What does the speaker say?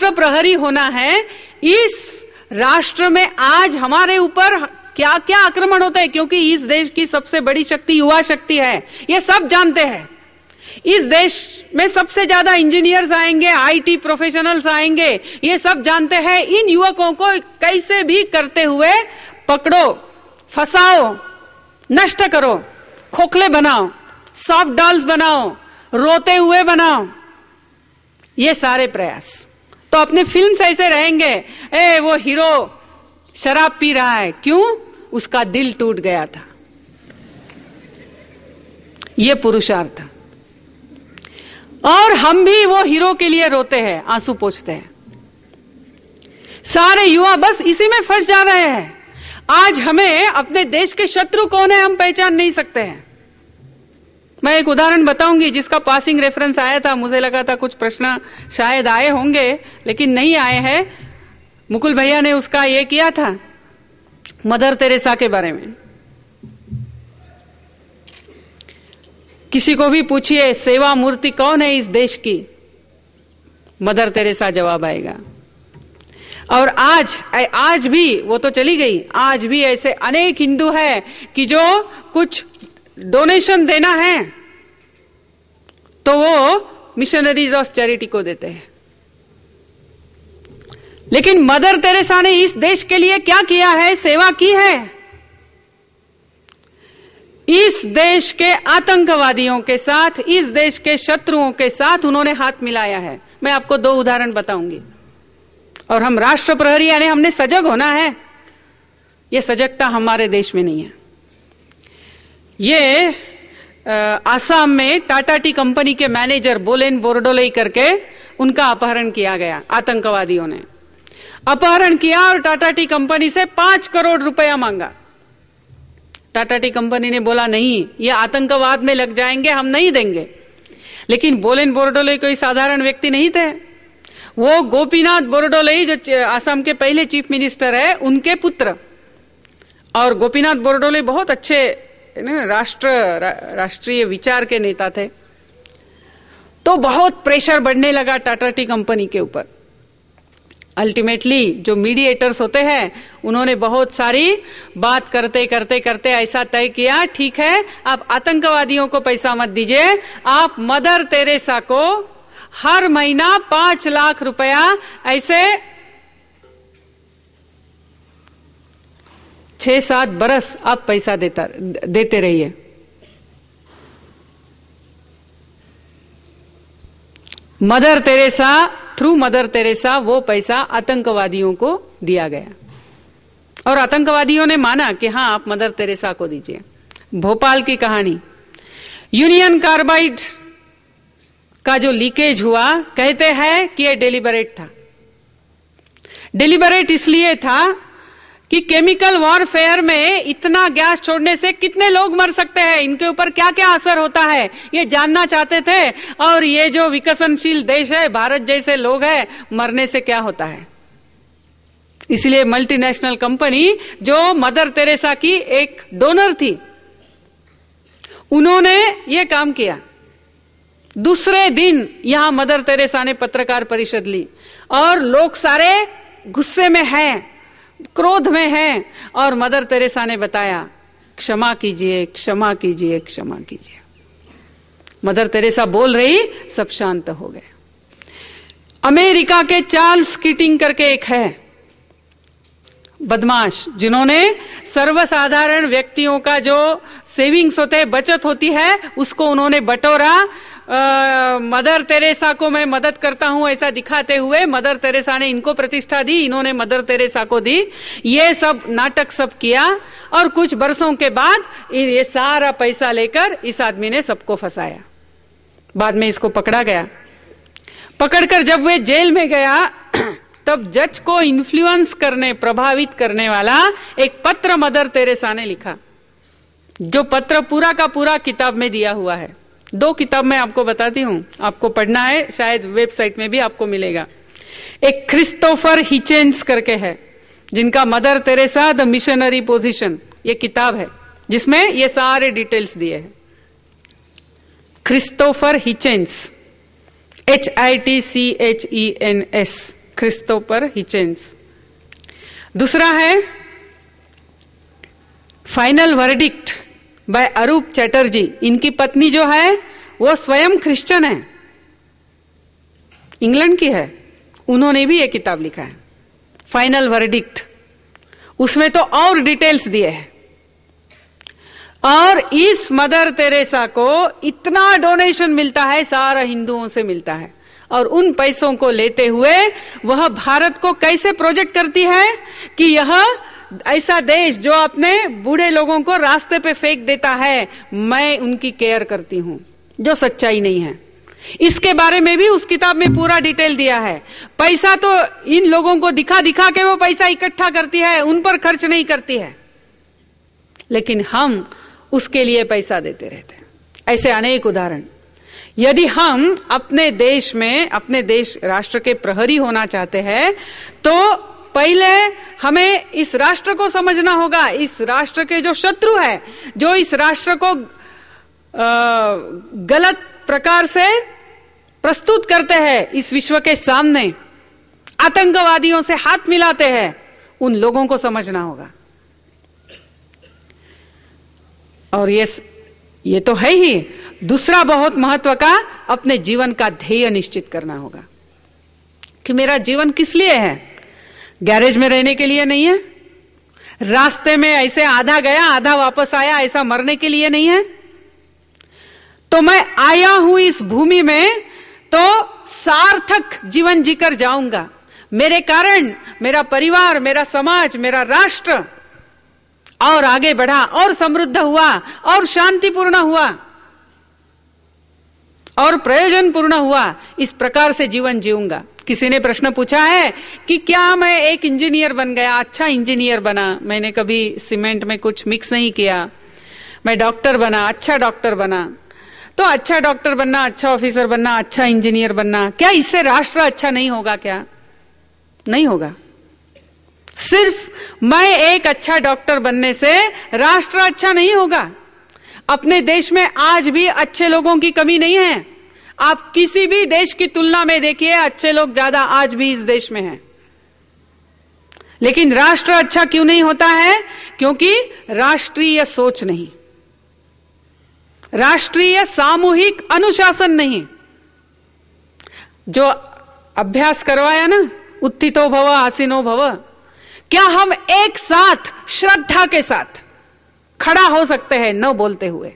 राष्ट्र प्रहरी होना है। इस राष्ट्र में आज हमारे ऊपर क्या क्या आक्रमण होता है, क्योंकि इस देश की सबसे बड़ी शक्ति युवा शक्ति है, ये सब जानते हैं। इस देश में सबसे ज्यादा इंजीनियर्स आएंगे, आईटी प्रोफेशनल्स आएंगे, ये सब जानते हैं। इन युवकों को कैसे भी करते हुए पकड़ो, फंसाओ, नष्ट करो, खोखले बनाओ, सॉफ्ट डॉल्स बनाओ, रोते हुए बनाओ, ये सारे प्रयास। तो अपने फिल्म ऐसे रहेंगे, वो हीरो शराब पी रहा है, क्यों? उसका दिल टूट गया था, ये पुरुषार्थ। और हम भी वो हीरो के लिए रोते हैं, आंसू पोंछते हैं। सारे युवा बस इसी में फंस जा रहे हैं। आज हमें अपने देश के शत्रु कौन है हम पहचान नहीं सकते हैं। मैं एक उदाहरण बताऊंगी जिसका पासिंग रेफरेंस आया था, मुझे लगा था कुछ प्रश्न शायद आए होंगे लेकिन नहीं आए हैं। मुकुल भैया ने उसका ये किया था, मदर तेरेसा के बारे में। किसी को भी पूछिए सेवा मूर्ति कौन है इस देश की, मदर तेरेसा जवाब आएगा। और आज भी, वो तो चली गई, आज भी ऐसे अनेक हिंदू हैं कि जो कुछ डोनेशन देना है तो वो मिशनरीज ऑफ चैरिटी को देते हैं। लेकिन मदर तेरेसा ने इस देश के लिए क्या किया है, सेवा की है। इस देश के आतंकवादियों के साथ, इस देश के शत्रुओं के साथ उन्होंने हाथ मिलाया है। मैं आपको 2 उदाहरण बताऊंगी। और हम राष्ट्र प्रहरी यानी हमने सजग होना है, यह सजगता हमारे देश में नहीं है। ये आसाम में टाटा टी कंपनी के मैनेजर बोलेन बोरडोले करके उनका अपहरण किया गया, आतंकवादियों ने अपहरण किया और टाटा टी कंपनी से 5 करोड़ रुपया मांगा। टाटा टी कंपनी ने बोला नहीं, ये आतंकवाद में लग जाएंगे, हम नहीं देंगे। लेकिन बोलेन बोरडोले कोई साधारण व्यक्ति नहीं थे, वो गोपीनाथ बोरडोले जो आसाम के पहले चीफ मिनिस्टर है उनके पुत्र। और गोपीनाथ बोरडोले बहुत अच्छे राष्ट्रीय विचार के नेता थे। तो बहुत प्रेशर बढ़ने लगा टाटा टी कंपनी के ऊपर। अल्टीमेटली जो मीडिएटर्स होते हैं उन्होंने बहुत सारी बात करते करते करते ऐसा तय किया, ठीक है आप आतंकवादियों को पैसा मत दीजिए, आप मदर तेरेसा को हर महीना 5 लाख रुपया ऐसे 6-7 बरस आप पैसा देते रहिए। Mother Teresa, through Mother Teresa वो पैसा आतंकवादियों को दिया गया और आतंकवादियों ने माना कि हाँ आप मदर तेरेसा को दीजिए। भोपाल की कहानी, यूनियन कार्बाइड का जो लीकेज हुआ, कहते हैं कि यह डेलिबरेट था। डेलिबरेट इसलिए था कि केमिकल वॉरफेयर में इतना गैस छोड़ने से कितने लोग मर सकते हैं, इनके ऊपर क्या क्या असर होता है, ये जानना चाहते थे। और ये जो विकसनशील देश है, भारत जैसे लोग हैं, मरने से क्या होता है। इसलिए मल्टीनेशनल कंपनी जो मदर तेरेसा की एक डोनर थी, उन्होंने ये काम किया। दूसरे दिन यहां मदर तेरेसा ने पत्रकार परिषद ली और लोग सारे गुस्से में हैं, क्रोध में हैं, और मदर तेरेसा ने बताया क्षमा कीजिए, क्षमा कीजिए, क्षमा कीजिए। मदर तेरेसा बोल रही, सब शांत हो गए। अमेरिका के चार्ल्स कीटिंग करके एक है बदमाश, जिन्होंने सर्वसाधारण व्यक्तियों का जो सेविंग्स होते हैं, बचत होती है, उसको उन्होंने बटोरा। मदर तेरेसा को मैं मदद करता हूं ऐसा दिखाते हुए मदर तेरेसा ने इनको प्रतिष्ठा दी, इन्होंने मदर तेरेसा को दी। ये सब नाटक सब किया और कुछ बरसों के बाद ये सारा पैसा लेकर इस आदमी ने सबको फंसाया। बाद में इसको पकड़ा गया। पकड़कर जब वे जेल में गया तब जज को इन्फ्लुएंस करने, प्रभावित करने वाला एक पत्र मदर तेरेसा ने लिखा, जो पत्र पूरा का पूरा किताब में दिया हुआ है। 2 किताब मैं आपको बताती हूं, आपको पढ़ना है, शायद वेबसाइट में भी आपको मिलेगा। एक क्रिस्टोफर हिचेंस करके है, जिनका Mother Teresa the missionary position ये किताब है, जिसमें ये सारे डिटेल्स दिए हैं। Christopher Hitchens, HITCHENS Christopher Hitchens. दूसरा है final verdict by Arup Chatterjee. इनकी पत्नी जो है वो स्वयं क्रिश्चियन है, इंग्लैंड की है, उन्होंने भी ये किताब लिखा है फाइनल वर्डिक्ट। उसमें तो और डिटेल्स दिए हैं। और इस मदर तेरेसा को इतना डोनेशन मिलता है, सारा हिंदुओं से मिलता है, और उन पैसों को लेते हुए वह भारत को कैसे प्रोजेक्ट करती है कि यह ऐसा देश जो अपने बूढ़े लोगों को रास्ते पे फेंक देता है, मैं उनकी केयर करती हूं, जो सच्चाई नहीं है। इसके बारे में भी उस किताब में पूरा डिटेल दिया है। पैसा तो इन लोगों को दिखा दिखा के वो पैसा इकट्ठा करती है, उन पर खर्च नहीं करती है, लेकिन हम उसके लिए पैसा देते रहते हैं। ऐसे अनेक उदाहरण। यदि हम अपने देश में, अपने देश राष्ट्र के प्रहरी होना चाहते हैं, तो पहले हमें इस राष्ट्र को समझना होगा। इस राष्ट्र के जो शत्रु है, जो इस राष्ट्र को गलत प्रकार से प्रस्तुत करते हैं इस विश्व के सामने, आतंकवादियों से हाथ मिलाते हैं, उन लोगों को समझना होगा। और ये तो है ही। दूसरा बहुत महत्व का, अपने जीवन का ध्येय निश्चित करना होगा कि मेरा जीवन किस लिए है। गैरेज में रहने के लिए नहीं है, रास्ते में ऐसे आधा गया आधा वापस आया ऐसा मरने के लिए नहीं है। तो मैं आया हूं इस भूमि में तो सार्थक जीवन जीकर जाऊंगा। मेरे कारण मेरा परिवार, मेरा समाज, मेरा राष्ट्र और आगे बढ़ा, और समृद्ध हुआ, और शांतिपूर्ण हुआ, और प्रयोजनपूर्ण हुआ। इस प्रकार से जीवन जीऊंगा। किसी ने प्रश्न पूछा है कि क्या मैं एक इंजीनियर बन गया, अच्छा इंजीनियर बना, मैंने कभी सीमेंट में कुछ मिक्स नहीं किया, मैं डॉक्टर बना, अच्छा डॉक्टर बना, तो अच्छा डॉक्टर बनना, अच्छा ऑफिसर बनना, अच्छा इंजीनियर बनना, क्या इससे राष्ट्र अच्छा नहीं होगा? क्या नहीं होगा? सिर्फ मैं एक अच्छा डॉक्टर बनने से राष्ट्र अच्छा नहीं होगा। अपने देश में आज भी अच्छे लोगों की कमी नहीं है। आप किसी भी देश की तुलना में देखिए, अच्छे लोग ज्यादा आज भी इस देश में हैं। लेकिन राष्ट्र अच्छा क्यों नहीं होता है? क्योंकि राष्ट्रीय सोच नहीं, राष्ट्रीय सामूहिक अनुशासन नहीं। जो अभ्यास करवाया ना, उत्थितो भव आसीनो भव, क्या हम एक साथ श्रद्धा के साथ खड़ा हो सकते हैं न बोलते हुए?